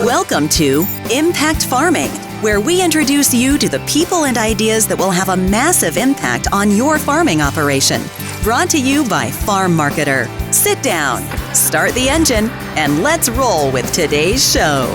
Welcome to Impact Farming, where we introduce you to the people and ideas that will have a massive impact on your farming operation. Brought to you by Farm Marketer. Sit down, start the engine, and let's roll with today's show.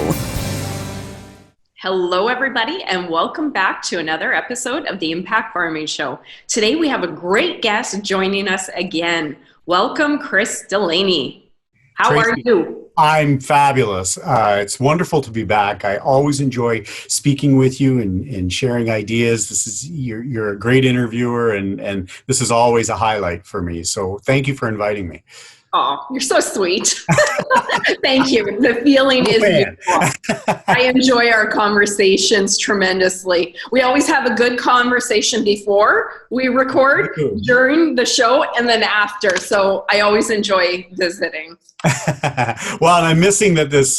Hello, everybody, and welcome back to another episode of the Impact Farming Show. Today, we have a great guest joining us again. Welcome, Chris Delaney. How Tracy, are you? I'm fabulous. It's wonderful to be back. I always enjoy speaking with you and sharing ideas. You're a great interviewer, and this is always a highlight for me. So thank you for inviting me. Oh, you're so sweet. Thank you. The feeling is mutual. I enjoy our conversations tremendously. We always have a good conversation before we record, during the show, and then after. So I always enjoy visiting. Well, and I'm missing that this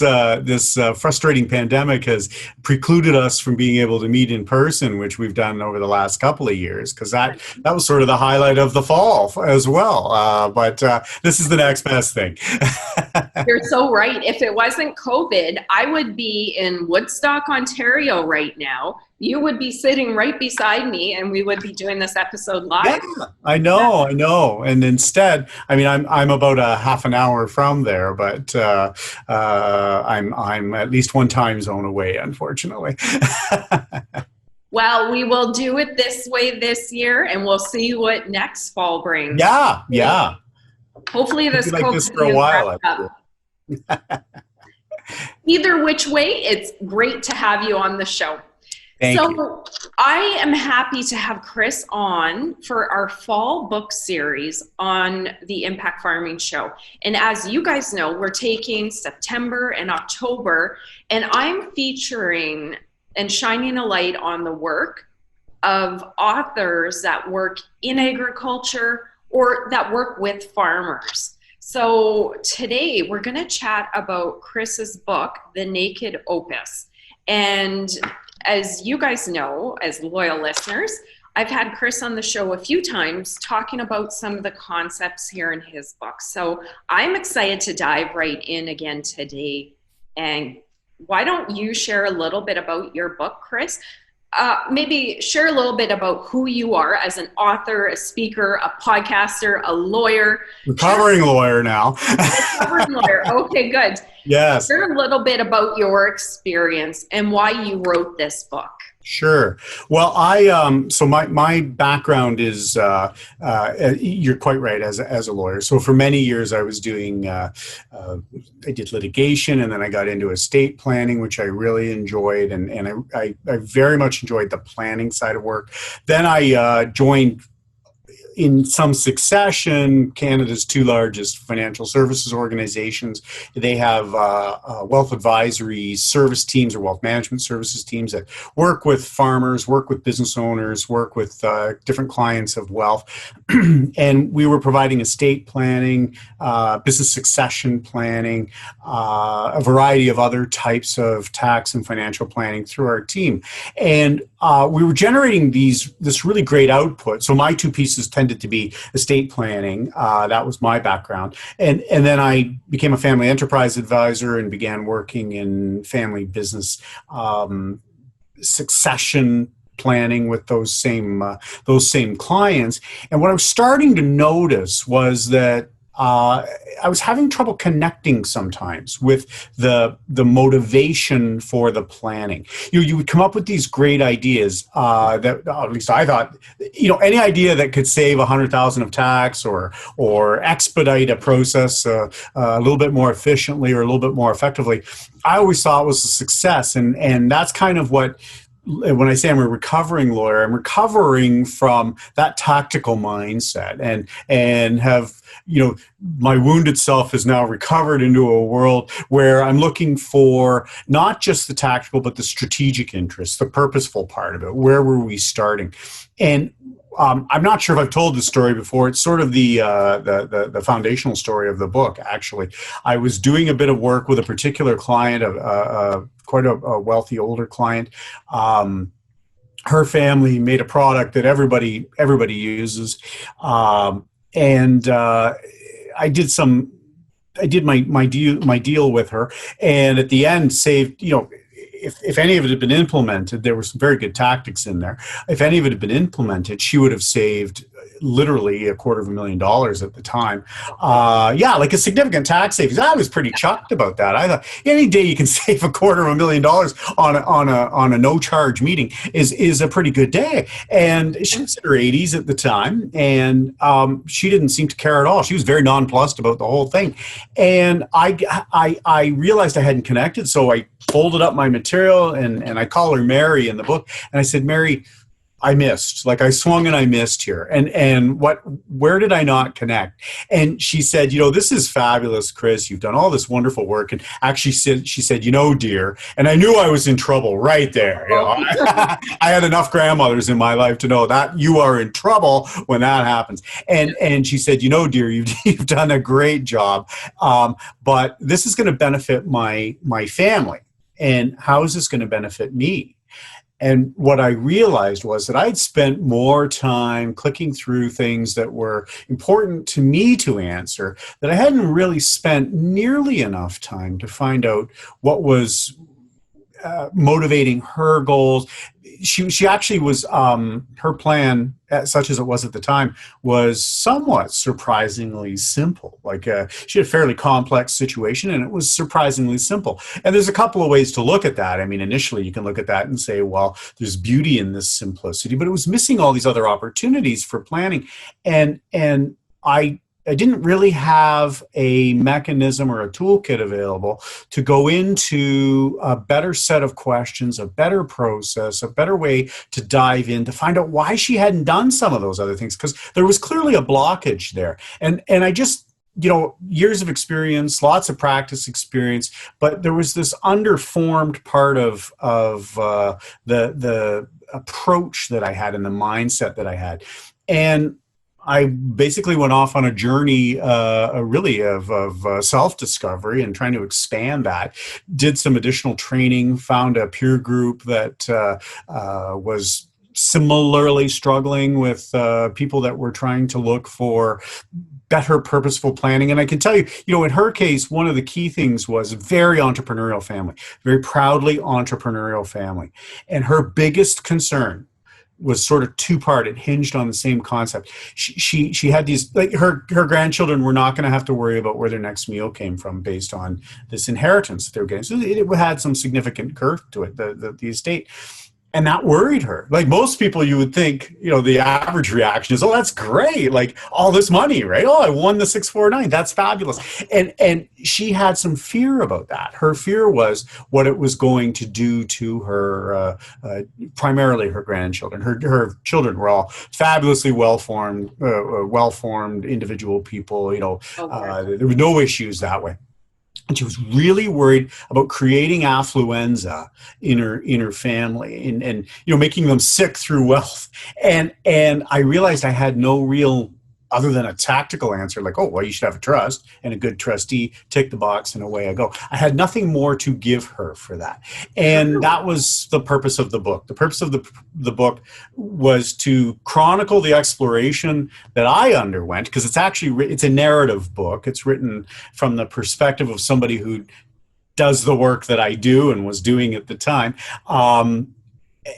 frustrating pandemic has precluded us from being able to meet in person, which we've done over the last couple of years, because that was sort of the highlight of the fall as well. But this is the next best thing. You're so right. If it wasn't COVID, I would be in Woodstock, Ontario right now. You would be sitting right beside me, and we would be doing this episode live. Yeah, I know. And instead, I mean, I'm about a half an hour from there, but I'm at least one time zone away, unfortunately. Well, we will do it this way this year, and we'll see what next fall brings. Yeah. Hopefully this like COVID this for a while. Either which way, it's great to have you on the show. Thank you. I am happy to have Chris on for our fall book series on the Impact Farming Show. And as you guys know, we're taking September and October, and I'm featuring and shining a light on the work of authors that work in agriculture or that work with farmers. So today we're going to chat about Chris's book, The Naked Opus. And as you guys know, as loyal listeners, I've had Chris on the show a few times talking about some of the concepts here in his book. So I'm excited to dive right in again today. And why don't you share a little bit about your book, Chris? Maybe share a little bit about who you are as an author, a speaker, a podcaster, a lawyer. Recovering lawyer now. Recovering lawyer. Okay, good. Yes. Share a little bit about your experience and why you wrote this book. Sure. Well, so my background is you're quite right, as a lawyer. So for many years I was doing I did litigation, and then I got into estate planning, which I really enjoyed, and I very much enjoyed the planning side of work. Then I joined, in some succession, Canada's two largest financial services organizations. They have wealth advisory service teams or wealth management services teams that work with farmers, work with business owners, work with different clients of wealth. And we were providing estate planning, business succession planning, a variety of other types of tax and financial planning through our team. And we were generating this really great output. So my two pieces tended to be estate planning. That was my background. And then I became a family enterprise advisor and began working in family business succession planning with those same clients. And what I was starting to notice was that I was having trouble connecting sometimes with the motivation for the planning. You would come up with these great ideas that, at least I thought, any idea that could save $100,000 of tax or expedite a process a little bit more efficiently or a little bit more effectively, I always thought was a success. And that's kind of what, when I say I'm a recovering lawyer, I'm recovering from that tactical mindset and have, my wounded self has now recovered into a world where I'm looking for not just the tactical, but the strategic interest, the purposeful part of it. Where were we starting? And I'm not sure if I've told this story before. It's sort of the foundational story of the book, actually. I was doing a bit of work with a particular client, quite a wealthy older client. Her family made a product that everybody uses. And I did some I did my deal with her, and at the end saved, if any of it had been implemented, there were some very good tactics in there. If any of it had been implemented, she would have saved literally $250,000 at the time. Like a significant tax savings. I was pretty chucked about that. I thought any day you can save $250,000 on a no charge meeting is a pretty good day. And she was in her 80s at the time, and she didn't seem to care at all. She was very nonplussed about the whole thing. And I realized I hadn't connected, so I folded up my material, and I call her Mary in the book, and I said, Mary, I missed. Like, I swung and I missed here. And where did I not connect? And she said, this is fabulous, Chris. You've done all this wonderful work. And actually she said, dear, and I knew I was in trouble right there. I had enough grandmothers in my life to know that you are in trouble when that happens. And she said, dear, you've done a great job. But this is going to benefit my family. And how is this going to benefit me? And what I realized was that I'd spent more time clicking through things that were important to me to answer, that I hadn't really spent nearly enough time to find out what was motivating her goals. She actually was, her plan, such as it was at the time, was somewhat surprisingly simple. Like she had a fairly complex situation, and it was surprisingly simple. And there's a couple of ways to look at that. I mean, initially you can look at that and say, well, there's beauty in this simplicity, but it was missing all these other opportunities for planning. And I didn't really have a mechanism or a toolkit available to go into a better set of questions, a better process, a better way to dive in, to find out why she hadn't done some of those other things, because there was clearly a blockage there. And I just, years of experience, lots of practice experience, but there was this underformed part of the approach that I had and the mindset that I had. And I basically went off on a journey, really of self-discovery and trying to expand that. Did some additional training, found a peer group that was similarly struggling with people that were trying to look for better purposeful planning. And I can tell you, in her case, one of the key things was very entrepreneurial family, very proudly entrepreneurial family. And her biggest concern was sort of two-part. It hinged on the same concept. She had these, like, her grandchildren were not going to have to worry about where their next meal came from based on this inheritance that they were getting. So it had some significant girth to it, the estate. And that worried her. Like most people, you would think, the average reaction is, oh, that's great. Like all this money, right? Oh, I won the 649. That's fabulous. And she had some fear about that. Her fear was what it was going to do to her, primarily her grandchildren. Her children were all fabulously well-formed individual people. There were no issues that way. And she was really worried about creating affluenza in her family and making them sick through wealth. And I realized I had no real, other than a tactical answer, like, oh, well, you should have a trust and a good trustee, tick the box and away I go. I had nothing more to give her for that. And that was the purpose of the book. The purpose of the book was to chronicle the exploration that I underwent, because it's a narrative book. It's written from the perspective of somebody who does the work that I do and was doing at the time.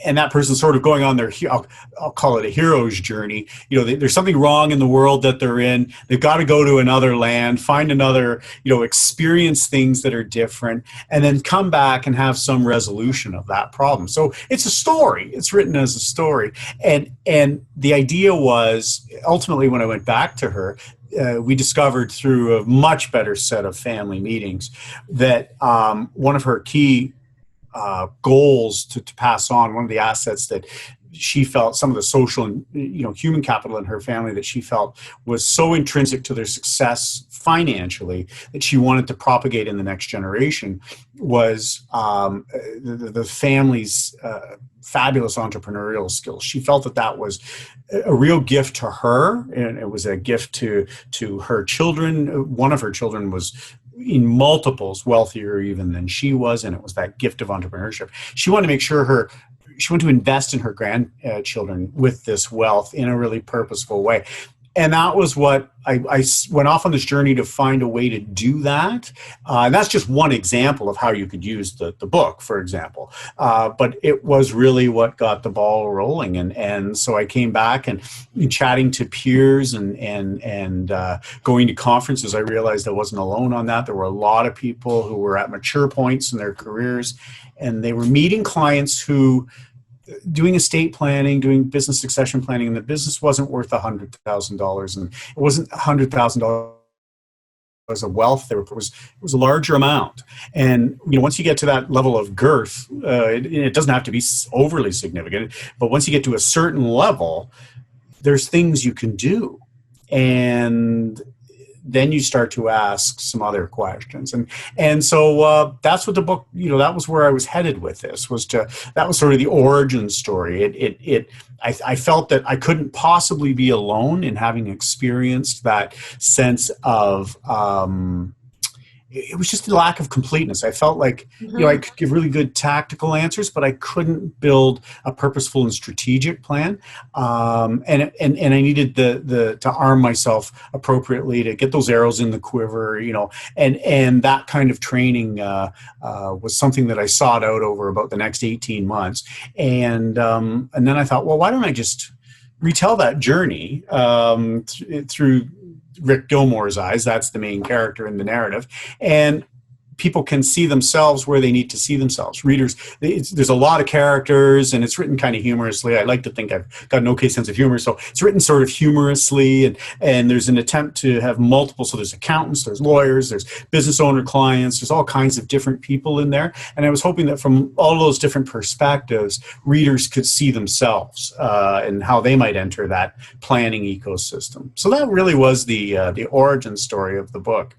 And that person's sort of going on their, I'll call it a hero's journey. There's something wrong in the world that they're in. They've got to go to another land, find another, experience things that are different, and then come back and have some resolution of that problem. So it's a story. It's written as a story. And the idea was, ultimately, when I went back to her, we discovered through a much better set of family meetings that one of her key goals to pass on, one of the assets that she felt, some of the social and human capital in her family that she felt was so intrinsic to their success financially that she wanted to propagate in the next generation, was the family's fabulous entrepreneurial skills. She felt that was a real gift to her, and it was a gift to her children. One of her children was in multiples wealthier even than she was, and it was that gift of entrepreneurship. She wanted to make sure she wanted to invest in her grandchildren with this wealth in a really purposeful way. And that was what I went off on this journey to find a way to do that. And that's just one example of how you could use the book, for example. But it was really what got the ball rolling. And so I came back and chatting to peers and going to conferences, I realized I wasn't alone on that. There were a lot of people who were at mature points in their careers, and they were meeting clients who doing estate planning, doing business succession planning, and the business wasn't worth $100,000, and it wasn't $100,000 of wealth. It was a larger amount. And once you get to that level of girth, it doesn't have to be overly significant, but once you get to a certain level, there's things you can do. And then you start to ask some other questions. And so that's what the book, that was where I was headed with this, that was sort of the origin story. I felt that I couldn't possibly be alone in having experienced that sense of, it was just the lack of completeness. I felt like, I could give really good tactical answers, but I couldn't build a purposeful and strategic plan. And I needed to arm myself appropriately to get those arrows in the quiver, and that kind of training was something that I sought out over about the next 18 months. And then I thought, well, why don't I just retell that journey through Rick Gilmore's eyes? That's the main character in the narrative, and people can see themselves where they need to see themselves. Readers, there's a lot of characters, and it's written kind of humorously. I like to think I've got an okay sense of humor, so it's written sort of humorously, and there's an attempt to have multiple. So there's accountants, there's lawyers, there's business owner clients, there's all kinds of different people in there, and I was hoping that from all those different perspectives, readers could see themselves and how they might enter that planning ecosystem. So that really was the origin story of the book.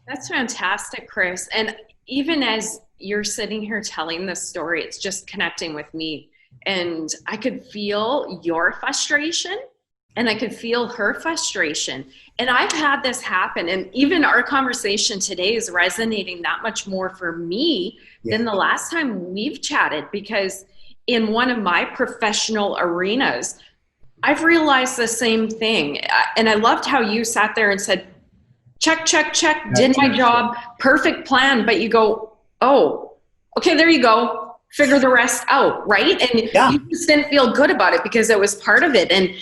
That's fantastic, Chris. And even as you're sitting here telling this story, it's just connecting with me. And I could feel your frustration, and I could feel her frustration. And I've had this happen. And even our conversation today is resonating that much more for me than the last time we've chatted, because in one of my professional arenas, I've realized the same thing. And I loved how you sat there and said, check, check, check, did my job, perfect plan. But you go, oh, okay, there you go. Figure the rest out, right? And you just didn't feel good about it because it was part of it. And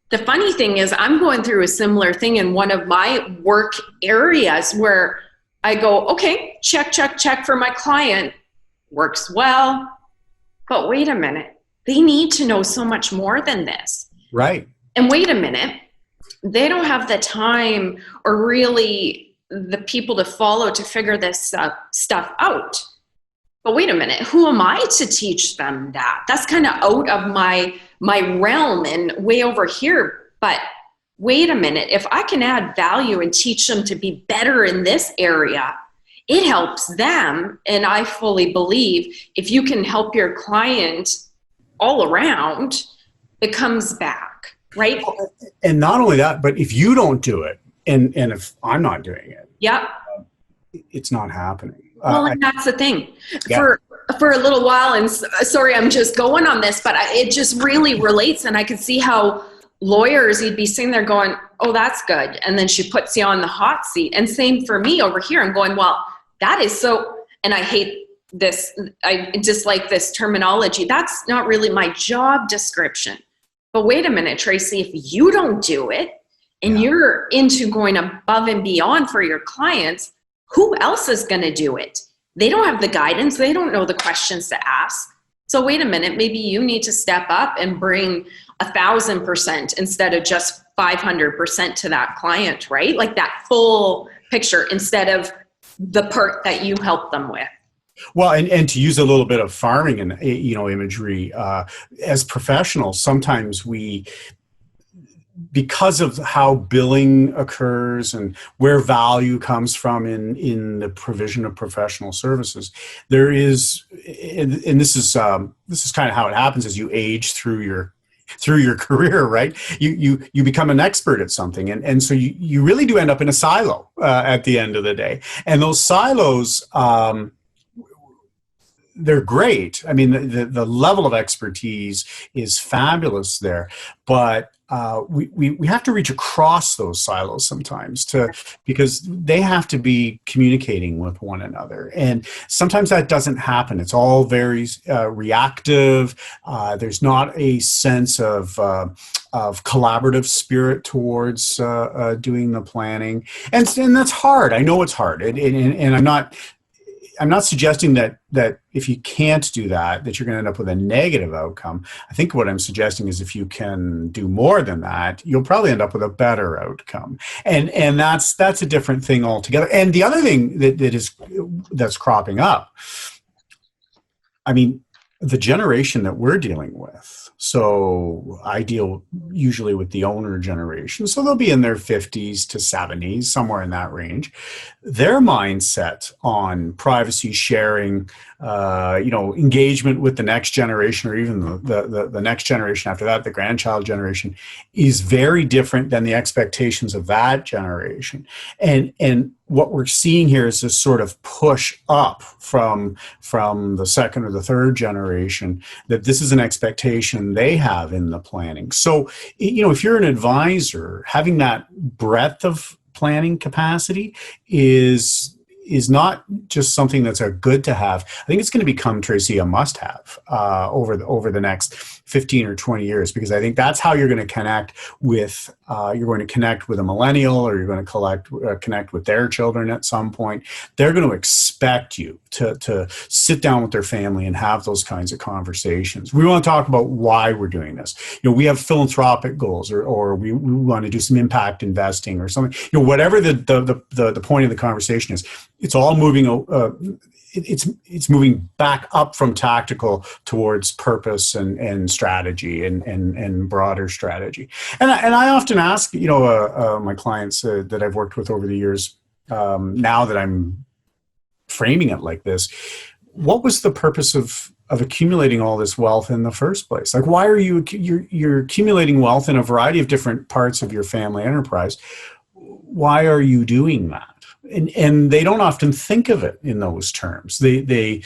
the funny thing is, I'm going through a similar thing in one of my work areas where I go, okay, check, check, check for my client. Works well. But wait a minute. They need to know so much more than this. Right. And wait a minute. They don't have the time or really the people to follow to figure this stuff out. But wait a minute, who am I to teach them that? That's kind of out of my realm and way over here. But wait a minute, if I can add value and teach them to be better in this area, it helps them. And I fully believe if you can help your client all around, it comes back. Right. And not only that, but if you don't do it, and if I'm not doing it, it's not happening. Well, and that's the thing. For a little while, and sorry, I'm just going on this, but it just really relates. And I could see how lawyers, you'd be sitting there going, oh, that's good. And then she puts you on the hot seat. And same for me over here. I'm going, well, that is so, and I hate this. I dislike this terminology. That's not really my job description. But wait a minute, Tracy, if you don't do it and you're into going above and beyond for your clients, who else is going to do it? They don't have the guidance. They don't know the questions to ask. So wait a minute, maybe you need to step up and bring 1,000% instead of just 500% to that client, right? Like that full picture instead of the part that you help them with. Well, and to use a little bit of farming and imagery, as professionals, sometimes because of how billing occurs and where value comes from in the provision of professional services, there is, and this is kind of how it happens as you age through your career, right? You become an expert at something, and so you really do end up in a silo at the end of the day, and those silos. They're great. I mean, the level of expertise is fabulous there, but we have to reach across those silos sometimes because they have to be communicating with one another, and sometimes that doesn't happen. It's all very reactive. There's not a sense of collaborative spirit towards doing the planning, and that's hard. I know it's hard, and I'm not suggesting that if you can't do that you're going to end up with a negative outcome. I think what I'm suggesting is if you can do more than that, you'll probably end up with a better outcome. And that's a different thing altogether. And the other thing that's cropping up, I mean, the generation that we're dealing with. So I deal usually with the owner generation. So they'll be in their 50s to 70s, somewhere in that range. Their mindset on privacy sharing, engagement with the next generation, or even the next generation after that, the grandchild generation, is very different than the expectations of that generation. And what we're seeing here is this sort of push up from the second or the third generation, that this is an expectation they have in the planning. So, if you're an advisor, having that breadth of planning capacity is not just something that's a good to have. I think it's going to become, Tracy, a must have over the next 15 or 20 years, because I think that's how you're going to connect with a millennial, or you're going to connect with their children at some point. They're going to expect you to sit down with their family and have those kinds of conversations. We want to talk about why we're doing this. We have philanthropic goals, or we want to do some impact investing or something. Whatever the point of the conversation is, it's all moving. It's moving back up from tactical towards purpose and strategy and broader strategy. And I often ask, my clients that I've worked with over the years, now that I'm framing it like this, what was the purpose of accumulating all this wealth in the first place? Like, why are you're accumulating wealth in a variety of different parts of your family enterprise? Why are you doing that? And they don't often think of it in those terms. They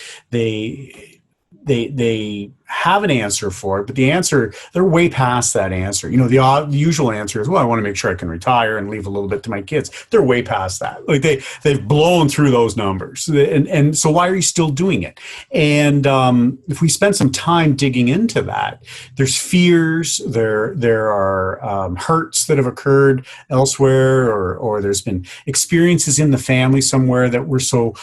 have an answer for it, but they're way past that answer. The usual answer is, well, I want to make sure I can retire and leave a little bit to my kids. They're way past that. Like they've blown through those numbers. And so why are you still doing it? And if we spend some time digging into that, there's fears, there are hurts that have occurred elsewhere, or there's been experiences in the family somewhere that were so,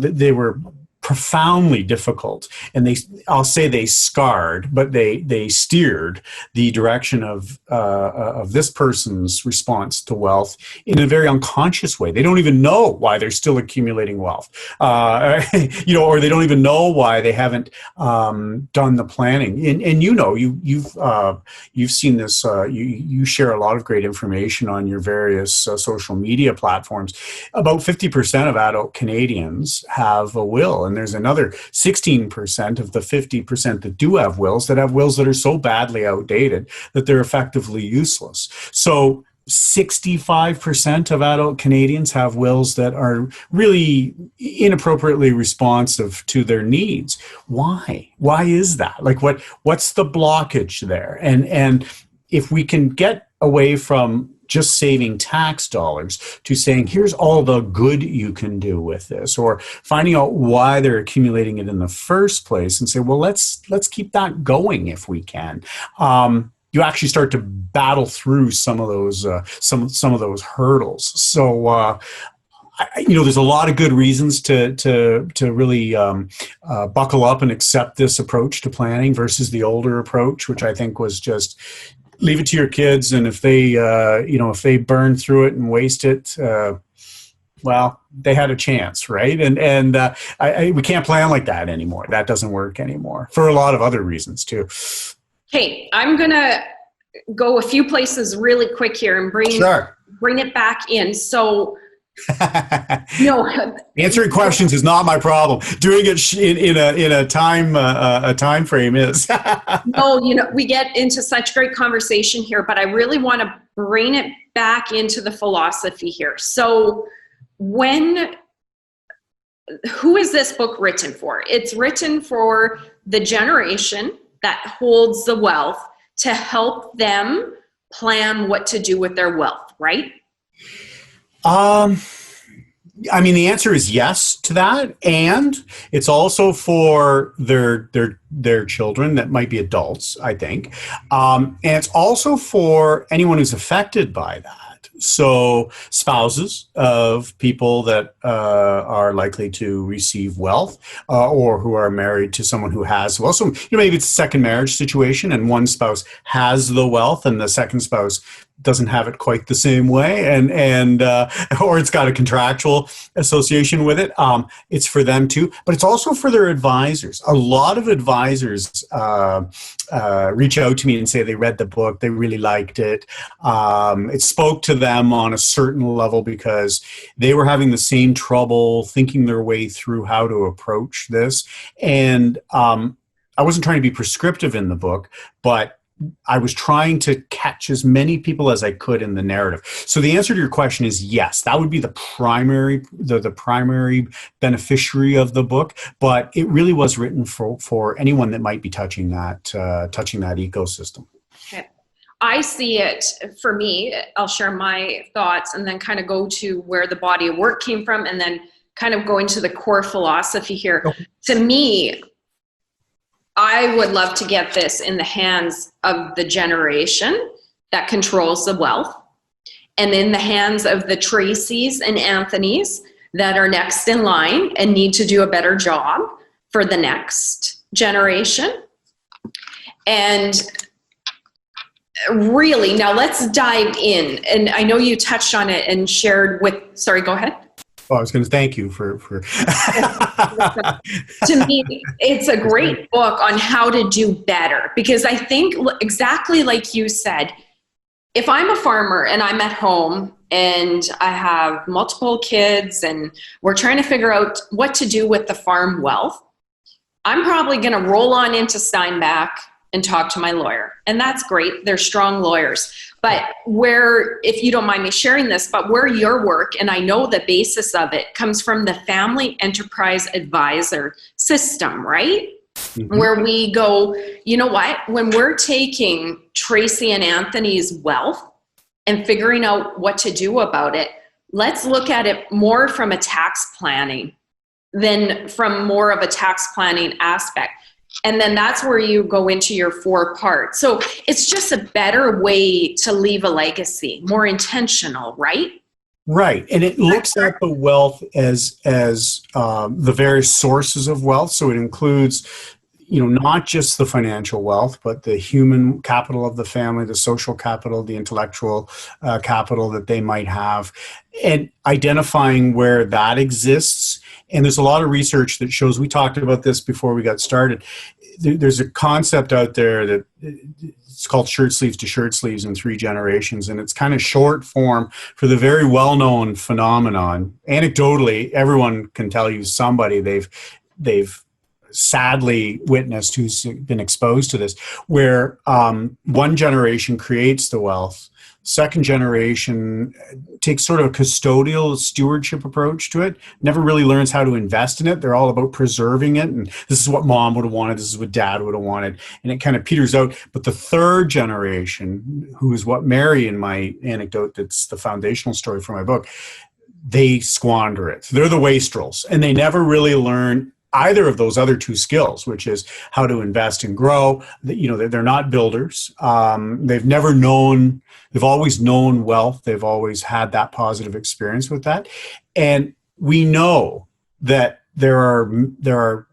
they were profoundly difficult, and I'll say they scarred, but they steered the direction of this person's response to wealth in a very unconscious way. They don't even know why they're still accumulating wealth, or they don't even know why they haven't done the planning. And you've seen this. You share a lot of great information on your various social media platforms. About 50% of adult Canadians have a will, and there's another 16% of the 50% that do have wills that are so badly outdated that they're effectively useless. So 65% of adult Canadians have wills that are really inappropriately responsive to their needs. Why? Why is that? Like, what's the blockage there? And if we can get away from just saving tax dollars to saying, here's all the good you can do with this, or finding out why they're accumulating it in the first place and say, well, let's keep that going if we can. You actually start to battle through some of those some of those hurdles. So there's a lot of good reasons to really buckle up and accept this approach to planning versus the older approach, which I think was just leave it to your kids, and if they burn through it and waste it, well, they had a chance, right? And we can't plan like that anymore. That doesn't work anymore for a lot of other reasons too. Okay, I'm gonna go a few places really quick here and bring it back in. So. Answering questions is not my problem. Doing it in a time frame is. No, we get into such great conversation here, but I really want to bring it back into the philosophy here. So who is this book written for? It's written for the generation that holds the wealth to help them plan what to do with their wealth, right? I mean, the answer is yes to that, and it's also for their children that might be adults, I think, and it's also for anyone who's affected by that. So spouses of people that are likely to receive wealth, or who are married to someone who has wealth. So maybe it's a second marriage situation, and one spouse has the wealth, and the second spouse doesn't have it quite the same way, and or it's got a contractual association with it. It's for them too, but it's also for their advisors. A lot of advisors reach out to me and say they read the book, they really liked it. It spoke to them on a certain level because they were having the same trouble thinking their way through how to approach this. And I wasn't trying to be prescriptive in the book, but I was trying to catch as many people as I could in the narrative. So the answer to your question is yes. That would be the primary beneficiary of the book, but it really was written for anyone that might be touching that ecosystem. Okay. I see it, for me, I'll share my thoughts and then kind of go to where the body of work came from, and then kind of go into the core philosophy here. Okay. To me, I would love to get this in the hands of the generation that controls the wealth, and in the hands of the Tracys and Anthonys that are next in line and need to do a better job for the next generation. And really, now let's dive in. And I know you touched on it and shared with, sorry, go ahead. Oh, I was going to thank you for. To me, it's a great book on how to do better, because I think exactly like you said, if I'm a farmer and I'm at home and I have multiple kids and we're trying to figure out what to do with the farm wealth, I'm probably going to roll on into Steinbach and talk to my lawyer. And that's great. They're strong lawyers. But where, if you don't mind me sharing this, but where your work, and I know the basis of it, comes from the Family Enterprise Advisor system, right? Mm-hmm. Where we go, you know what? When we're taking Tracy and Anthony's wealth and figuring out what to do about it, let's look at it more from a tax planning than from more of a tax planning aspect. And then that's where you go into your 4 parts. So it's just a better way to leave a legacy, more intentional, right? Right. And it looks at the wealth as the various sources of wealth. So it includes, not just the financial wealth, but the human capital of the family, the social capital, the intellectual capital that they might have, and identifying where that exists. And there's a lot of research that shows, we talked about this before we got started, there's a concept out there that it's called shirt sleeves to shirt sleeves in 3 generations. And it's kind of short form for the very well-known phenomenon. Anecdotally, everyone can tell you somebody they've sadly witnessed who's been exposed to this, where one generation creates the wealth, second generation takes sort of a custodial stewardship approach to it, never really learns how to invest in it. They're all about preserving it, and this is what mom would have wanted, this is what dad would have wanted, and it kind of peters out. But the third generation, who is what Mary, in my anecdote, that's the foundational story for my book, they squander it. They're the wastrels, and they never really learn either of those other 2 skills, which is how to invest and grow. They're not builders. They've always known wealth. They've always had that positive experience with that. And we know that there are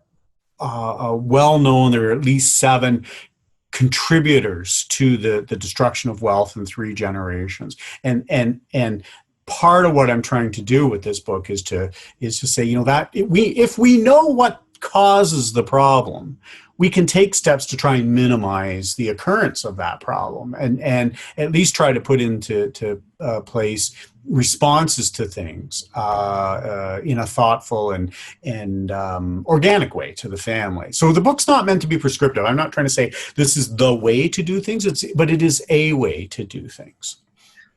well-known, there are at least 7 contributors to the destruction of wealth in 3 generations. And part of what I'm trying to do with this book is to say, that if we know what causes the problem, we can take steps to try and minimize the occurrence of that problem, and at least try to put into place responses to things in a thoughtful and organic way to the family. So the book's not meant to be prescriptive. I'm not trying to say this is the way to do things, but it is a way to do things.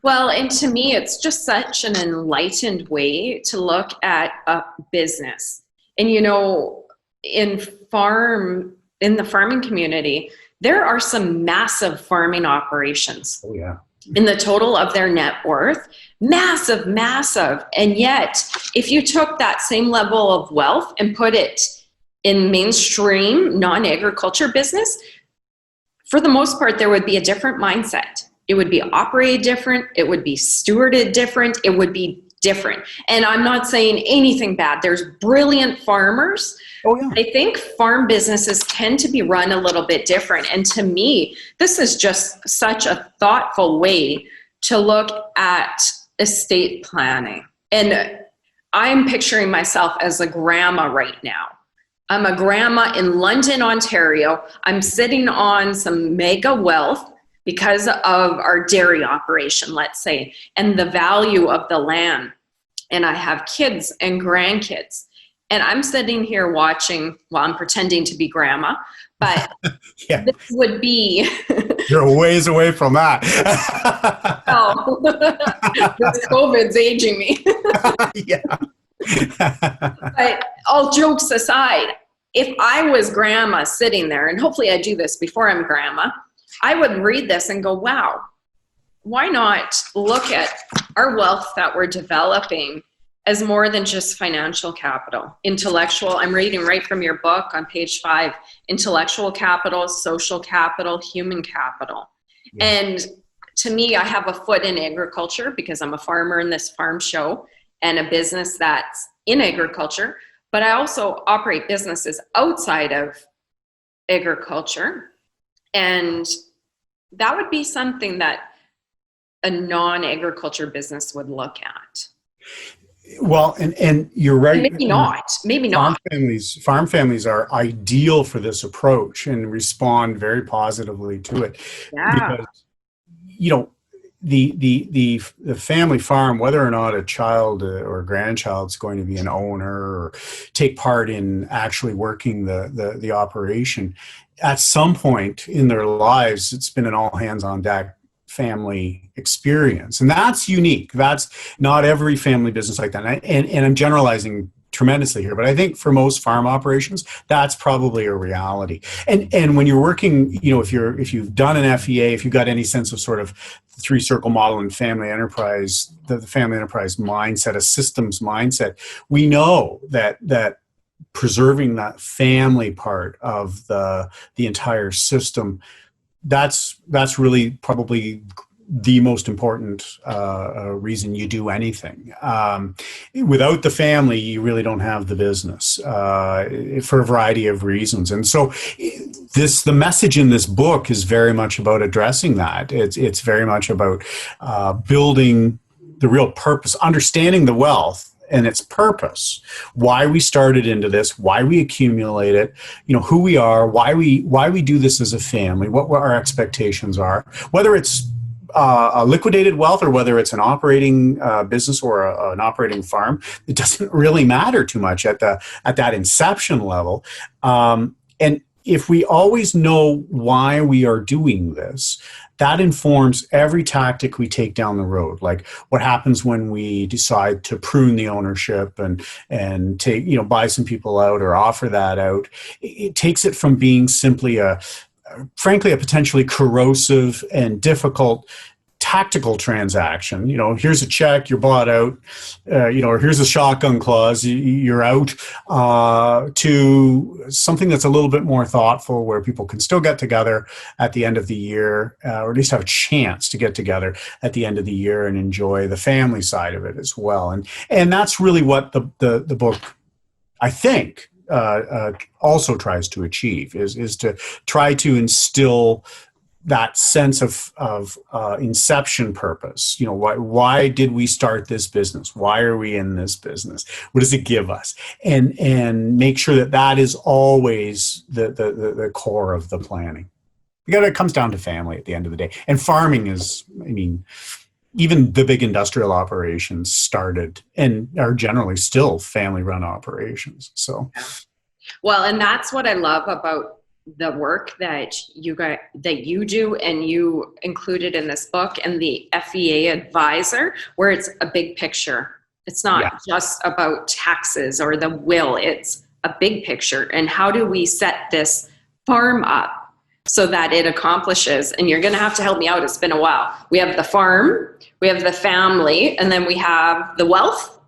Well, and to me, it's just such an enlightened way to look at a business. And, in the farming community, there are some massive farming operations. Oh, yeah. In the total of their net worth, massive, massive. And yet, if you took that same level of wealth and put it in mainstream non-agriculture business, for the most part, there would be a different mindset. It would be operated different. It would be stewarded different. It would be different. And I'm not saying anything bad. There's brilliant farmers. Oh, yeah. I think farm businesses tend to be run a little bit different. And to me, this is just such a thoughtful way to look at estate planning. And I'm picturing myself as a grandma right now. I'm a grandma in London, Ontario. I'm sitting on some mega wealth because of our dairy operation, let's say, and the value of the land. And I have kids and grandkids. And I'm sitting here watching, well, I'm pretending to be grandma, but Yeah. this would be... You're a ways away from that. Oh, this COVID's aging me. Yeah. But all jokes aside, if I was grandma sitting there, and hopefully I do this before I'm grandma, I would read this and go, wow, why not look at our wealth that we're developing as more than just financial capital, intellectual. I'm reading right from your book on page 5, intellectual capital, social capital, human capital. Yeah. And to me, I have a foot in agriculture because I'm a farmer in this farm show and a business that's in agriculture, but I also operate businesses outside of agriculture. And that would be something that a non-agriculture business would look at. Well, and you're right. Maybe not. Farm families are ideal for this approach and respond very positively to it. Yeah. Because, the family farm, whether or not a child or a grandchild is going to be an owner or take part in actually working the operation, at some point in their lives, it's been an all hands on deck family experience. And that's unique. That's not every family business like that. And I'm generalizing tremendously here, but I think for most farm operations, that's probably a reality. And when you're working, if you've done an FEA, if you've got any sense of sort of the 3-circle model and family enterprise, the family enterprise mindset, a systems mindset, we know that preserving that family part of the entire system, that's really probably the most important reason you do anything. Without the family, you really don't have the business for a variety of reasons. And so the message in this book is very much about addressing that. It's very much about building the real purpose, understanding the wealth and its purpose, why we started into this, why we accumulate it, who we are, why we do this as a family, what our expectations are, whether it's a liquidated wealth or whether it's an operating business or an operating farm. It doesn't really matter too much at that inception level. And if we always know why we are doing this, that informs every tactic we take down the road. Like what happens when we decide to prune the ownership and take, buy some people out or offer that out. It takes it from being simply frankly, a potentially corrosive and difficult tactical transaction. Here's a check, you're bought out, or here's a shotgun clause, you're out, to something that's a little bit more thoughtful where people can still get together at the end of the year, or at least have a chance to get together at the end of the year and enjoy the family side of it as well. And that's really what the book, I think, also tries to achieve, is to try to instill that sense of inception purpose. Why did we start this business? Why are we in this business? What does it give us? And make sure that is always the core of the planning. It comes down to family at the end of the day. And farming is, even the big industrial operations started and are generally still family-run operations. So, well, and that's what I love about the work that you do and you included in this book, and the FEA advisor, where it's a big picture. It's not just about taxes or the will. It's a big picture. And how do we set this farm up so that it accomplishes. And you're going to have to help me out. It's been a while. We have the farm, we have the family, and then we have the wealth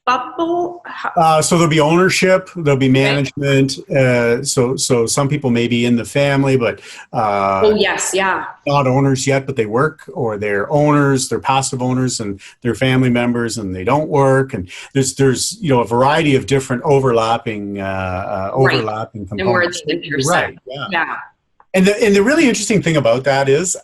bubble. So there'll be ownership, there'll be management. So some people may be in the family, but not owners yet, but they work, or they're owners, they're passive owners, and they're family members, and they don't work. And there's a variety of different overlapping components. And where they intersect. Right. Yeah. And the really interesting thing about that is,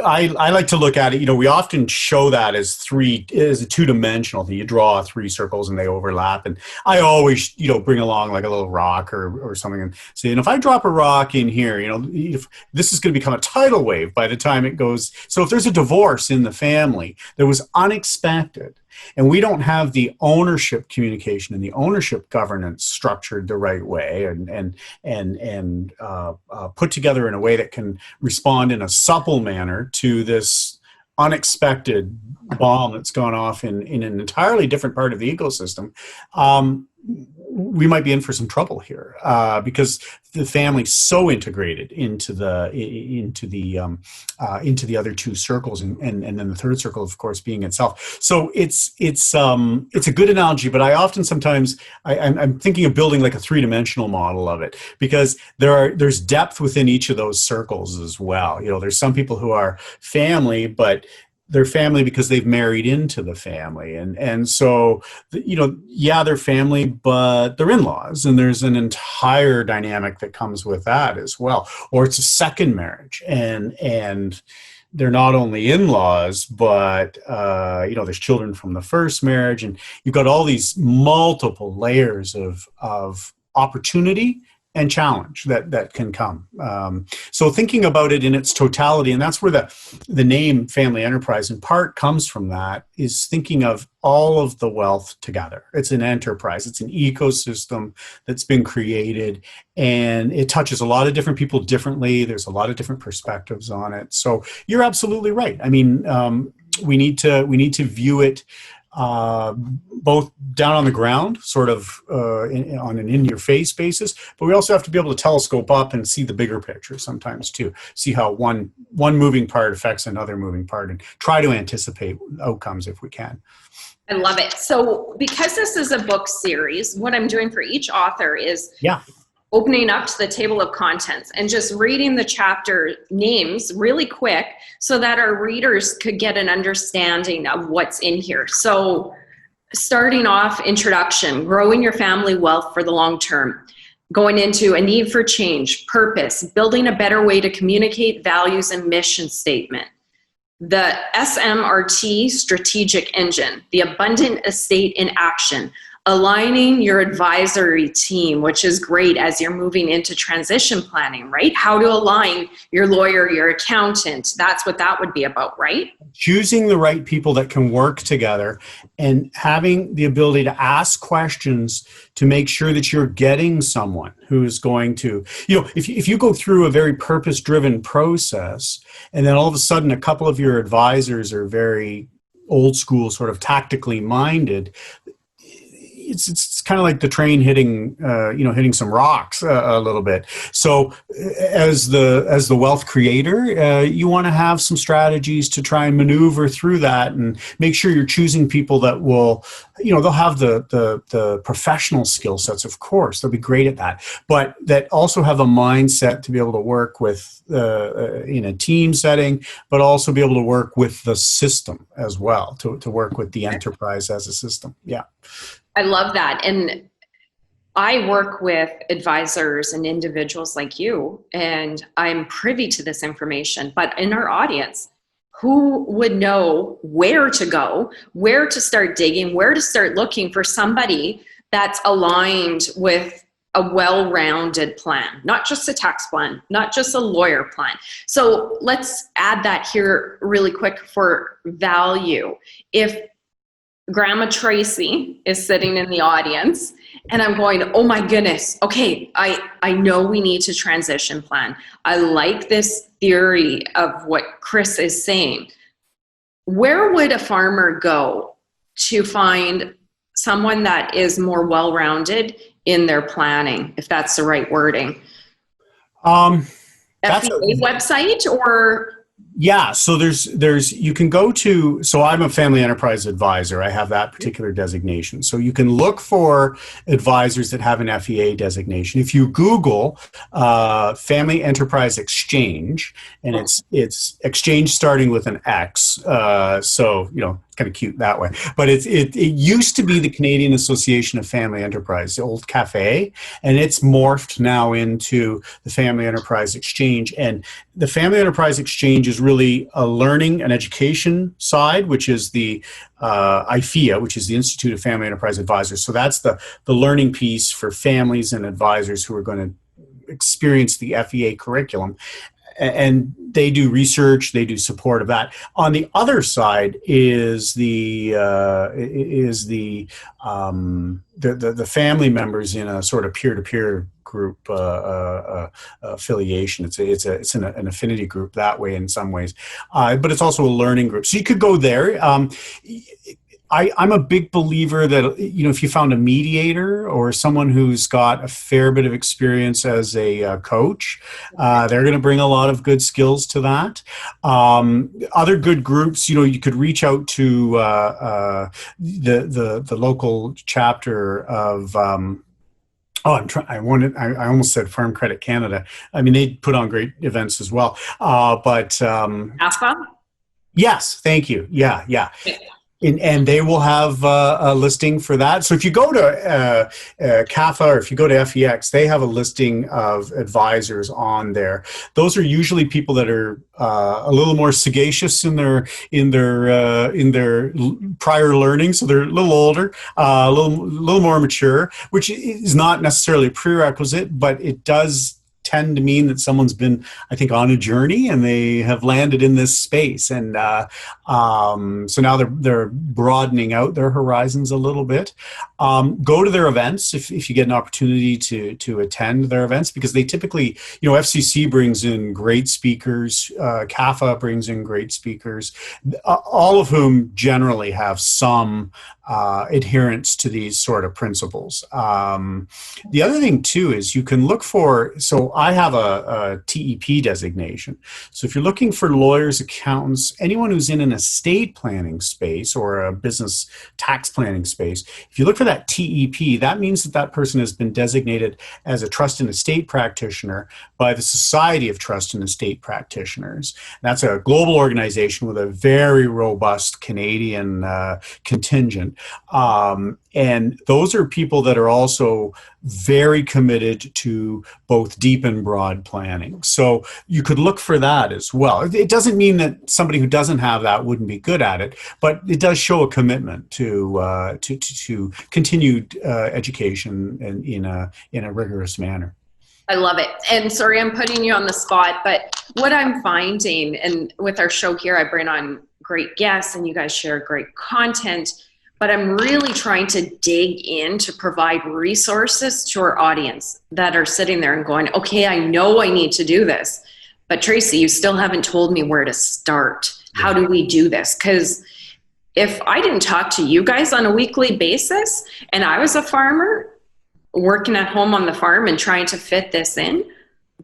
I like to look at it, we often show that as a two-dimensional thing. You draw 3 circles and they overlap. And I always, bring along like a little rock or something and say, if I drop a rock in here, if this is going to become a tidal wave by the time it goes. So if there's a divorce in the family that was unexpected, and we don't have the ownership communication and the ownership governance structured the right way and put together in a way that can respond in a supple manner to this unexpected bomb that's gone off in an entirely different part of the ecosystem, we might be in for some trouble here because the family's so integrated into the other 2 circles, and then the third circle, of course, being itself. So it's a good analogy, but I often sometimes I'm thinking of building like a 3-dimensional model of it, because there's depth within each of those circles as well. There's some people who are family, but they're family because they've married into the family. And so, they're family, but they're in-laws, and there's an entire dynamic that comes with that as well. Or it's a second marriage, and they're not only in-laws, but, there's children from the first marriage, and you've got all these multiple layers of opportunity and challenge that can come. So thinking about it in its totality, and that's where the name Family Enterprise in part comes from, that is thinking of all of the wealth together. It's an enterprise. It's an ecosystem that's been created, and it touches a lot of different people differently. There's a lot of different perspectives on it. So you're absolutely right. I mean, we need to view it both down on the ground, sort of on an in-your-face basis, but we also have to be able to telescope up and see the bigger picture sometimes too. See how one moving part affects another moving part, and try to anticipate outcomes if we can. I love it. So because this is a book series, what I'm doing for each author is opening up to the table of contents and just reading the chapter names really quick so that our readers could get an understanding of what's in here. So starting off, introduction, growing your family wealth for the long term, going into a need for change, purpose, building a better way to communicate values and mission statement. The SMRT strategic engine, the abundant estate in action, aligning your advisory team, which is great as you're moving into transition planning, right? How to align your lawyer, your accountant. That's what that would be about, right? Choosing the right people that can work together, and having the ability to ask questions to make sure that you're getting someone who is going to, if you go through a very purpose-driven process, and then all of a sudden a couple of your advisors are very old school, sort of tactically minded, it's kind of like the train hitting some rocks a little bit. So as the wealth creator, you want to have some strategies to try and maneuver through that, and make sure you're choosing people that will, they'll have the professional skill sets, of course, they'll be great at that, but that also have a mindset to be able to work with in a team setting, but also be able to work with the system as well, to work with the enterprise as a system. Yeah. I love that. And I work with advisors and individuals like you, and I'm privy to this information, but in our audience, who would know where to go, where to start digging, where to start looking for somebody that's aligned with a well-rounded plan, not just a tax plan, not just a lawyer plan. So let's add that here really quick for value. If Grandma Tracy is sitting in the audience, and I'm going, oh my goodness, okay, I know we need to transition plan. I like this theory of what Chris is saying. Where would a farmer go to find someone that is more well-rounded in their planning, if that's the right wording? FEA website or? Yeah, so there's you can go to, so I'm a family enterprise advisor. I have that particular designation. So you can look for advisors that have an FEA designation. If you Google Family Enterprise Exchange, and it's exchange starting with an X, so kind of cute that way. But it used to be the Canadian Association of Family Enterprise, the old cafe, and it's morphed now into the Family Enterprise Exchange. And the Family Enterprise Exchange is really a learning and education side, which is the IFEA, which is the Institute of Family Enterprise Advisors. So that's the learning piece for families and advisors who are going to experience the FEA curriculum. And they do research, they do support of that. On the other side is the family members in a sort of peer-to-peer group affiliation. It's an affinity group that way in some ways, but it's also a learning group. So you could go there. I'm a big believer that, if you found a mediator or someone who's got a fair bit of experience as a coach, they're going to bring a lot of good skills to that. Other good groups, you could reach out to the local chapter of I almost said Farm Credit Canada. I mean, they put on great events as well. AFA? Yes, thank you. Yeah. And they will have a listing for that. So if you go to CAFA or if you go to FEX, they have a listing of advisors on there. Those are usually people that are a little more sagacious in their prior learning, so they're a little older, a little more mature, which is not necessarily a prerequisite, but it does tend to mean that someone's been, I think, on a journey and they have landed in this space. And so now they're broadening out their horizons a little bit. Go to their events if you get an opportunity to attend their events, because they typically, FCC brings in great speakers, CAFA brings in great speakers, all of whom generally have some adherence to these sort of principles. The other thing too is you can look for, so I have a TEP designation. So if you're looking for lawyers, accountants, anyone who's in an estate planning space or a business tax planning space, if you look for that TEP, that means that person has been designated as a trust and estate practitioner by the Society of Trust and Estate Practitioners. That's a global organization with a very robust Canadian contingent. And those are people that are also very committed to both deep and broad planning. So you could look for that as well. It doesn't mean that somebody who doesn't have that wouldn't be good at it, but it does show a commitment to continued education and in a rigorous manner. I love it. And sorry, I'm putting you on the spot, but what I'm finding, and with our show here, I bring on great guests and you guys share great content, but I'm really trying to dig in to provide resources to our audience that are sitting there and going, okay, I know I need to do this, but Tracy, you still haven't told me where to start. How do we do this? Because if I didn't talk to you guys on a weekly basis and I was a farmer working at home on the farm and trying to fit this in,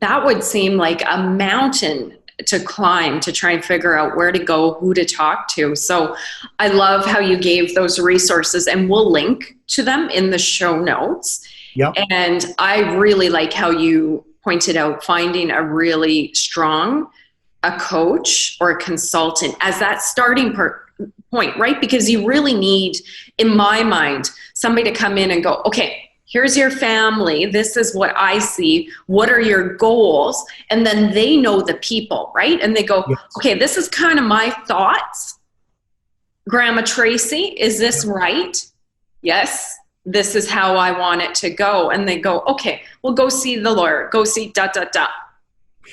that would seem like a mountain to climb to try and figure out where to go, who to talk to. So I love how you gave those resources, and we'll link to them in the show notes. Yep. And I really like how you pointed out finding a really strong, a coach or a consultant as that starting point, right? Because you really need, in my mind, somebody to come in and go, okay, here's your family. This is what I see. What are your goals? And then they know the people, right? And they go, yes. Okay, this is kind of my thoughts. Grandma Tracy, is this right? Yes. This is how I want it to go. And they go, okay, well, go see the lawyer. Go see ...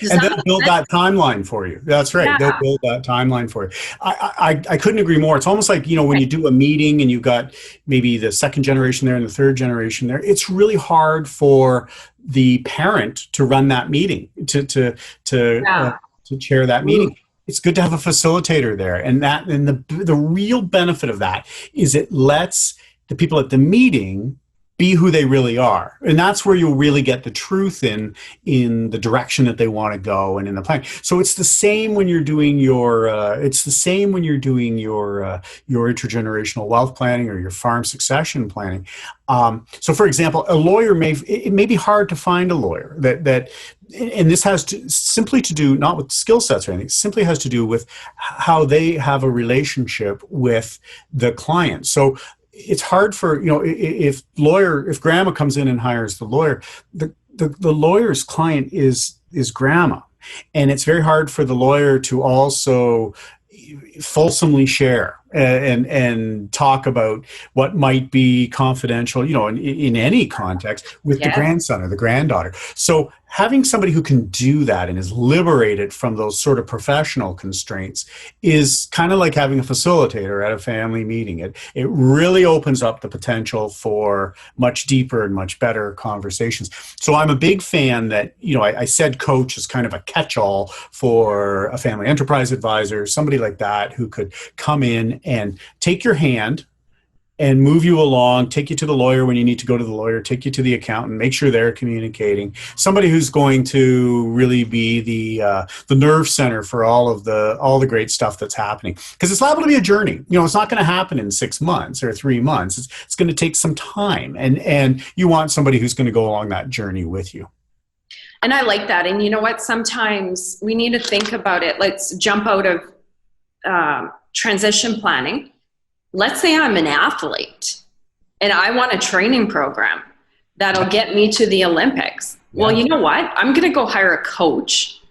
And they'll build that timeline for you. That's right. Yeah. They'll build that timeline for you. I couldn't agree more. It's almost like, when you do a meeting and you've got maybe the second generation there and the third generation there, it's really hard for the parent to run that meeting, to chair that meeting. It's good to have a facilitator there. And the real benefit of that is it lets the people at the meeting be who they really are. And that's where you'll really get the truth in the direction that they want to go and in the plan. So it's the same when you're doing your your intergenerational wealth planning or your farm succession planning. So for example, a lawyer it may be hard to find a lawyer that and this has simply to do not with skill sets or anything, it simply has to do with how they have a relationship with the client. So it's hard for, if grandma comes in and hires the lawyer, the lawyer's client is grandma. And it's very hard for the lawyer to also fulsomely share and talk about what might be confidential, in any context with the grandson or the granddaughter. So having somebody who can do that and is liberated from those sort of professional constraints is kind of like having a facilitator at a family meeting. It really opens up the potential for much deeper and much better conversations. So I'm a big fan that, I said coach is kind of a catch-all for a family enterprise advisor, somebody like that who could come in and take your hand and move you along, take you to the lawyer when you need to go to the lawyer, take you to the accountant, make sure they're communicating. Somebody who's going to really be the nerve center for all the great stuff that's happening. Because it's liable to be a journey. It's not going to happen in 6 months or 3 months. It's going to take some time. And you want somebody who's going to go along that journey with you. And I like that. And you know what? Sometimes we need to think about it. Let's jump out of transition planning. Let's say I'm an athlete and I want a training program that'll get me to the Olympics. Yeah. Well, you know what? I'm going to go hire a coach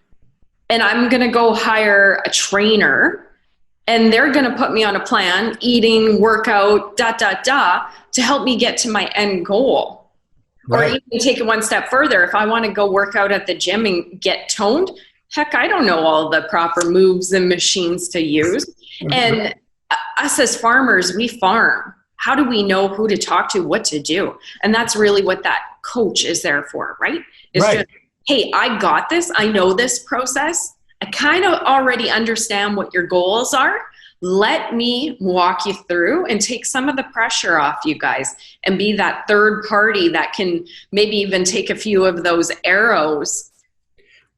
and I'm going to go hire a trainer and they're going to put me on a plan, eating, workout, to help me get to my end goal. Right. Or even take it one step further. If I want to go work out at the gym and get toned, heck, I don't know all the proper moves and machines to use. And us as farmers, we farm. How do we know who to talk to, what to do? And that's really what that coach is there for, right? It's just, hey, I got this. I know this process. I kind of already understand what your goals are. Let me walk you through and take some of the pressure off you guys and be that third party that can maybe even take a few of those arrows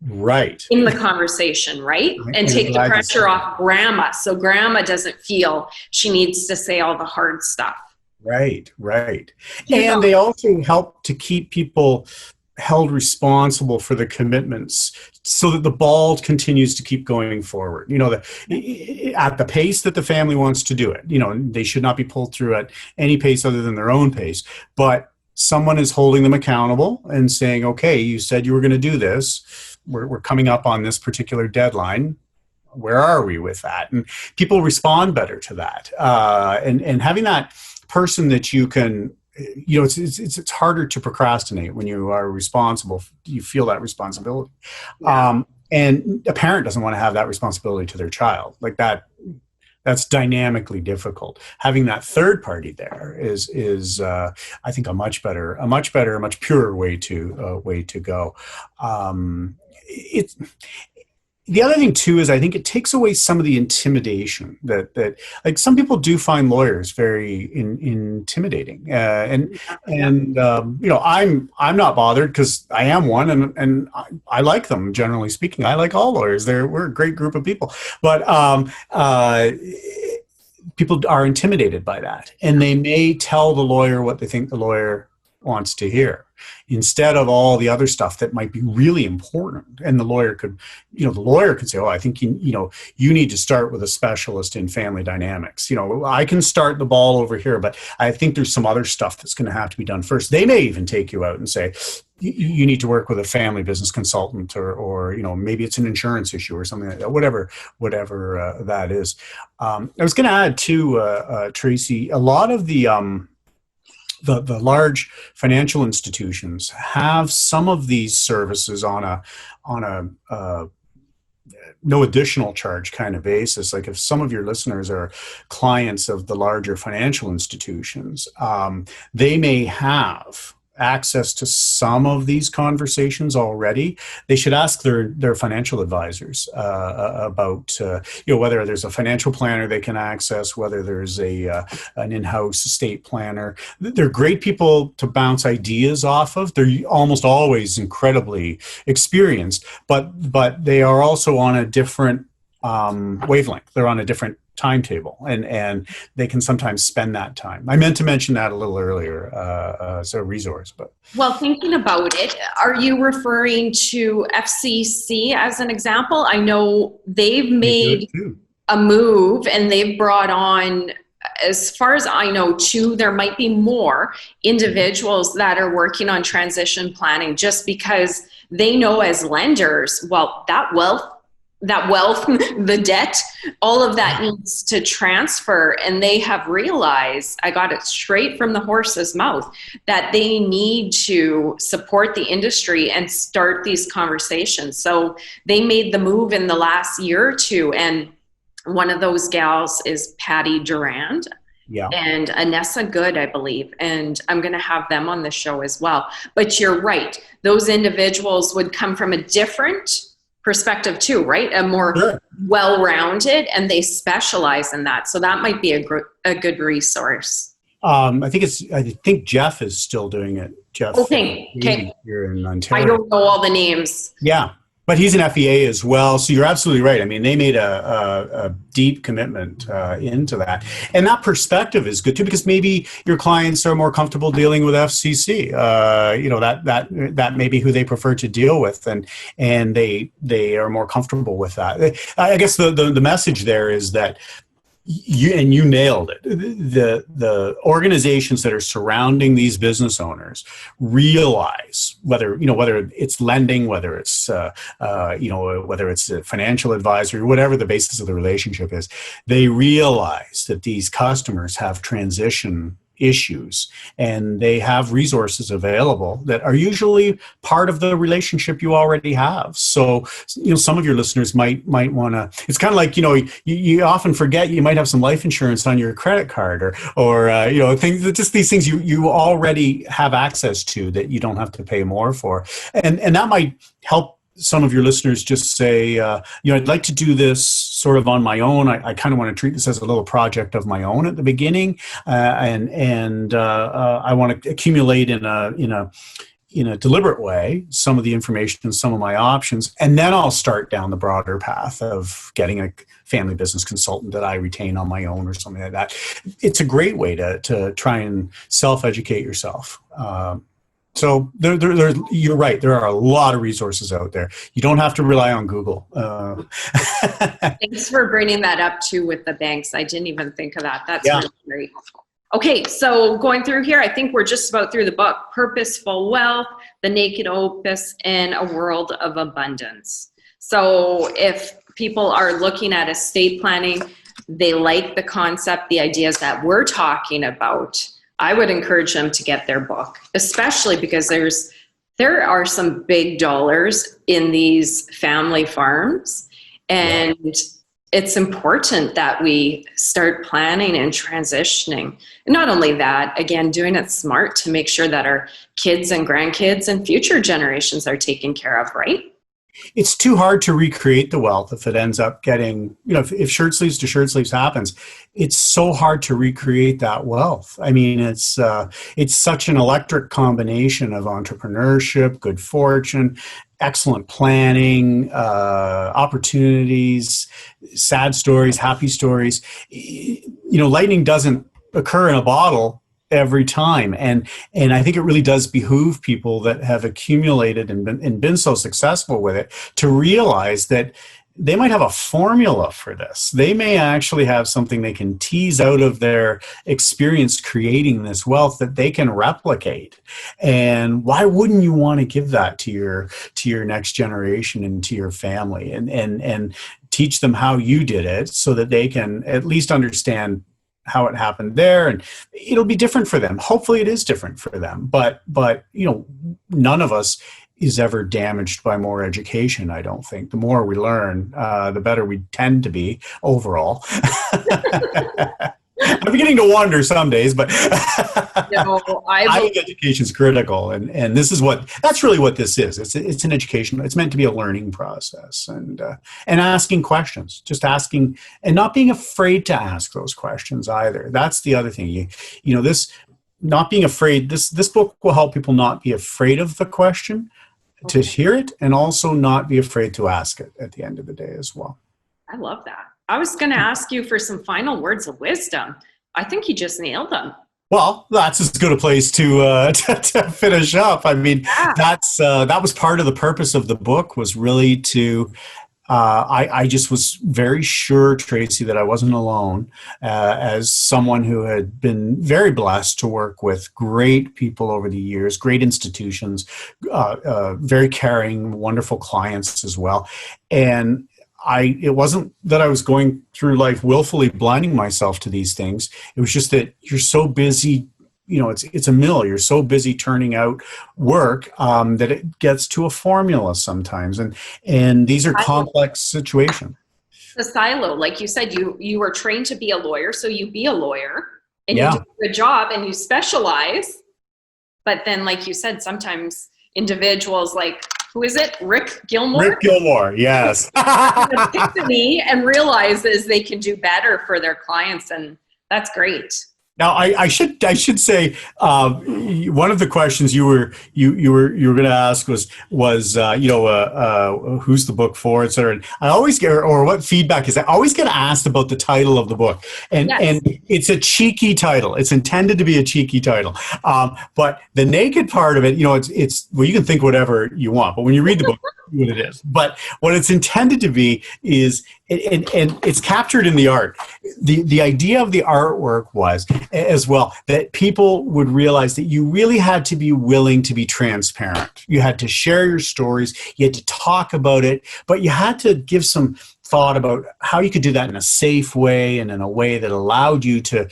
in the conversation, right? And take the pressure off grandma, so grandma doesn't feel she needs to say all the hard stuff. Right. And they also help to keep people held responsible for the commitments so that the ball continues to keep going forward. At the pace that the family wants to do it. They should not be pulled through at any pace other than their own pace. But someone is holding them accountable and saying, okay, you said you were going to do this. We're coming up on this particular deadline. Where are we with that? And people respond better to that. And having that person that you can, it's harder to procrastinate when you are responsible. You feel that responsibility. Yeah. And a parent doesn't want to have that responsibility to their child. Like that's dynamically difficult. Having that third party there is I think a much purer way to go. The other thing too is I think it takes away some of the intimidation that like some people do find lawyers very intimidating, I'm not bothered because I am one and I like them, generally speaking. I like all lawyers. We're a great group of people, but people are intimidated by that, and they may tell the lawyer what they think the lawyer wants to hear instead of all the other stuff that might be really important. And the lawyer could say, oh, I think you need to start with a specialist in family dynamics. I can start the ball over here, but I think there's some other stuff that's going to have to be done first. They may even take you out and say, you need to work with a family business consultant or maybe it's an insurance issue or something like that, whatever that is. I was going to add too, Tracy, a lot of the large financial institutions have some of these services on a no additional charge kind of basis. Like if some of your listeners are clients of the larger financial institutions, they may have access to some of these conversations already, they should ask their financial advisors about whether there's a financial planner they can access, whether there's an in-house estate planner. They're great people to bounce ideas off of. They're almost always incredibly experienced, but they are also on a different wavelength. They're on a different timetable, and they can sometimes spend that time. I meant to mention that a little earlier as a resource. But well, thinking about it, are you referring to FCC as an example? I know they've made a move, and they've brought on, as far as I know, there might be more individuals that are working on transition planning, just because they know as lenders, well, that wealth, the debt, all of that needs to transfer. And they have realized, I got it straight from the horse's mouth, that they need to support the industry and start these conversations. So they made the move in the last year or two. And one of those gals is Patty Durand. Yeah. And Anessa Good, I believe. And I'm going to have them on the show as well. But you're right. Those individuals would come from a different perspective too, right? A more well-rounded, and they specialize in that. So that might be a good resource. I think Jeff is still doing it. Jeff, okay. Here in Ontario. I don't know all the names. Yeah. But he's an FEA as well, so you're absolutely right. I mean, they made a deep commitment into that, and that perspective is good too, because maybe your clients are more comfortable dealing with FCC. That may be who they prefer to deal with, and they are more comfortable with that. I guess the message there is that. You nailed it. The organizations that are surrounding these business owners realize whether it's lending, whether it's whether it's a financial advisory, whatever the basis of the relationship is, they realize that these customers have transition issues, and they have resources available that are usually part of the relationship you already have. So, some of your listeners might want to, it's kind of like, you often forget you might have some life insurance on your credit card or things, just these things you already have access to that you don't have to pay more for. And that might help some of your listeners just say, I'd like to do this sort of on my own. I kind of want to treat this as a little project of my own at the beginning, and I want to accumulate in a deliberate way some of the information and some of my options, and then I'll start down the broader path of getting a family business consultant that I retain on my own or something like that. It's a great way to try and self-educate yourself. So you're right. There are a lot of resources out there. You don't have to rely on Google. Thanks for bringing that up too with the banks. I didn't even think of that. That's really great. Okay, so going through here, I think we're just about through the book. Purposeful Wealth, The Naked Opus, and A World of Abundance. So if people are looking at estate planning, they like the concept, the ideas that we're talking about, I would encourage them to get their book, especially because there are some big dollars in these family farms, and it's important that we start planning and transitioning. And not only that, again, doing it smart to make sure that our kids and grandkids and future generations are taken care of, right? It's too hard to recreate the wealth if it ends up getting, if shirt sleeves to shirt sleeves happens, it's so hard to recreate that wealth. I mean, it's such an electric combination of entrepreneurship, good fortune, excellent planning, opportunities, sad stories, happy stories. Lightning doesn't occur in a bottle every time. And I think it really does behoove people that have accumulated and been so successful with it to realize that they might have a formula for this. They may actually have something they can tease out of their experience creating this wealth that they can replicate. And why wouldn't you want to give that to your next generation and to your family and teach them how you did it so that they can at least understand how it happened there, and it'll be different for them. Hopefully it is different for them, but none of us is ever damaged by more education. I don't think the more we learn, the better we tend to be overall. I'm beginning to wonder some days, but No, I think education is critical, and this is that's really what this is. It's an education. It's meant to be a learning process, and asking questions, just asking, and not being afraid to ask those questions either. That's the other thing. This not being afraid. This book will help people not be afraid of the question, to hear it, and also not be afraid to ask it at the end of the day as well. I love that. I was going to ask you for some final words of wisdom. I think you just nailed them. Well, that's as good a place to finish up. I mean, that was part of the purpose of the book, was really to. I just was very sure, Tracy, that I wasn't alone, as someone who had been very blessed to work with great people over the years, great institutions, very caring, wonderful clients as well. And it wasn't that I was going through life willfully blinding myself to these things. It was just that you're so busy, it's a mill. You're so busy turning out work that it gets to a formula sometimes. And these are complex situations. The silo, like you said, you were trained to be a lawyer, so you be a lawyer and you do a good job and you specialize. But then, like you said, sometimes individuals like, who is it? Rick Gilmore? Rick Gilmore, yes. An epiphany and realizes they can do better for their clients, and that's great. Now, I should say one of the questions you were going to ask was who's the book for, et cetera. And I always get, or what feedback is that? I always get asked about the title of the book, and it's a cheeky title. It's intended to be a cheeky title, but the naked part of it, it's well, you can think whatever you want, but when you read the book, what it is. But what it's intended to be is, and it's captured in the art. The idea of the artwork was as well that people would realize that you really had to be willing to be transparent. You had to share your stories. You had to talk about it, but you had to give some thought about how you could do that in a safe way and in a way that allowed you to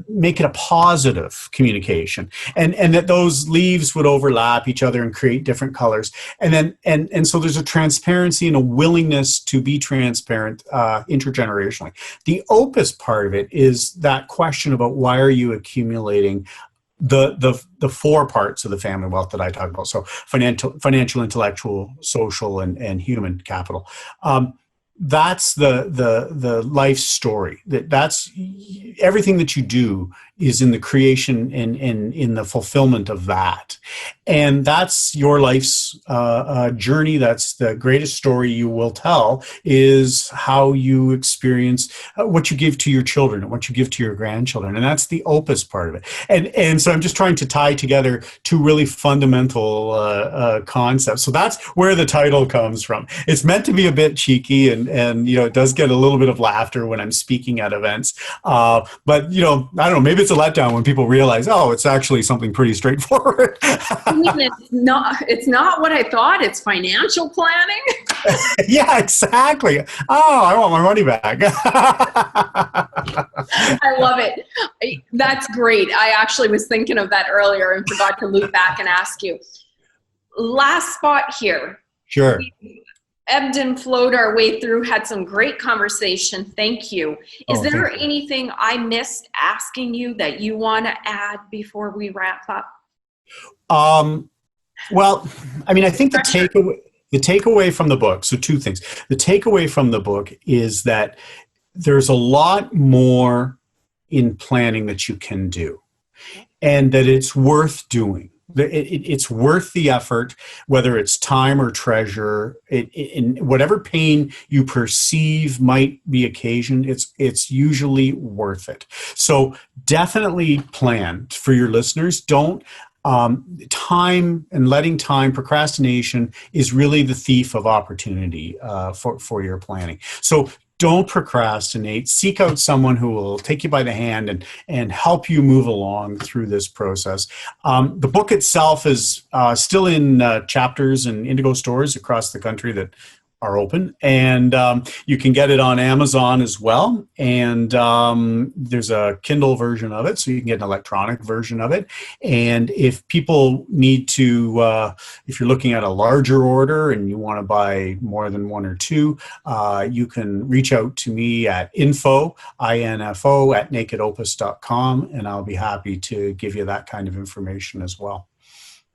make it a positive communication, and that those leaves would overlap each other and create different colors, and so there's a transparency and a willingness to be transparent intergenerationally. The opus part of it is that question about why are you accumulating the four parts of the family wealth that I talk about. So financial, intellectual, social, and human capital. That's the life story. That's everything that you do is in the creation and in the fulfillment of that. And that's your life's journey. That's the greatest story you will tell, is how you experience what you give to your children and what you give to your grandchildren. And that's the opus part of it. And so I'm just trying to tie together two really fundamental concepts. So that's where the title comes from. It's meant to be a bit cheeky, and it does get a little bit of laughter when I'm speaking at events. But I don't know, maybe it's a letdown when people realize, oh, it's actually something pretty straightforward. I mean, it's not what I thought. It's financial planning. Yeah, exactly. Oh, I want my money back. I love it. That's great. I actually was thinking of that earlier and forgot to loop back and ask you. Last spot here. Sure. We ebbed and flowed our way through, had some great conversation. Thank you. Is there anything I missed asking you that you want to add before we wrap up? Well, I mean, I think the takeaway from the book, so two things. The takeaway from the book is that there's a lot more in planning that you can do, and that it's worth doing. It's worth the effort, whether it's time or treasure. In whatever pain you perceive might be occasioned, it's usually worth it. So definitely plan. For your listeners, don't procrastination is really the thief of opportunity for your planning. So don't procrastinate. Seek out someone who will take you by the hand and help you move along through this process. The book itself is still in chapters and Indigo stores across the country that are open, and you can get it on Amazon as well. And there's a Kindle version of it, so you can get an electronic version of it. And if people need to, if you're looking at a larger order and you want to buy more than one or two, you can reach out to me at info at nakedopus.com, and I'll be happy to give you that kind of information as well.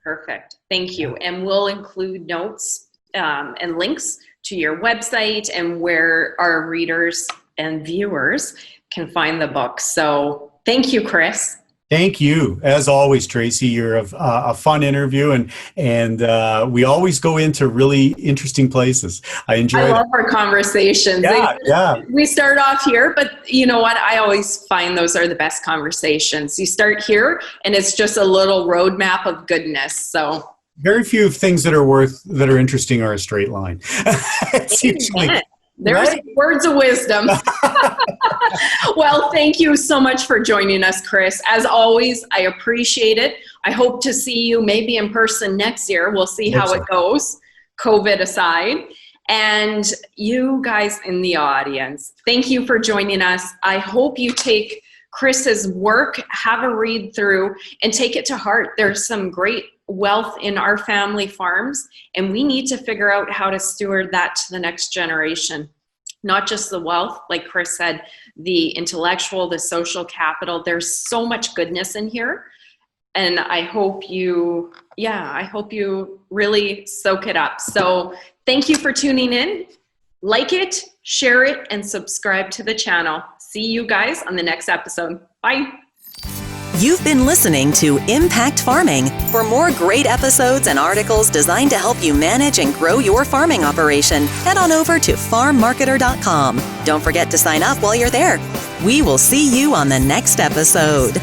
Perfect. Thank you. And we'll include notes and links to your website and where our readers and viewers can find the book. So thank you, Chris. Thank you. As always, Tracy, you're a fun interview, and we always go into really interesting places. I love our conversations. Yeah. We start off here, but you know what? I always find those are the best conversations. You start here, and it's just a little roadmap of goodness. So very few things that are interesting are a straight line. It's usually, there's right? Words of wisdom. Well, thank you so much for joining us, Chris. As always, I appreciate it. I hope to see you maybe in person next year. We'll see how it goes, COVID aside. And you guys in the audience, thank you for joining us. I hope you take Chris's work, have a read through, and take it to heart. There's some great wealth in our family farms, and we need to figure out how to steward that to the next generation. Not just the wealth, like Chris said, the intellectual, the social capital. There's so much goodness in here, and I hope you really soak it up. So thank you for tuning in. Like it, share it, and subscribe to the channel. See you guys on the next episode. Bye. You've been listening to Impact Farming. For more great episodes and articles designed to help you manage and grow your farming operation, head on over to farmmarketer.com. Don't forget to sign up while you're there. We will see you on the next episode.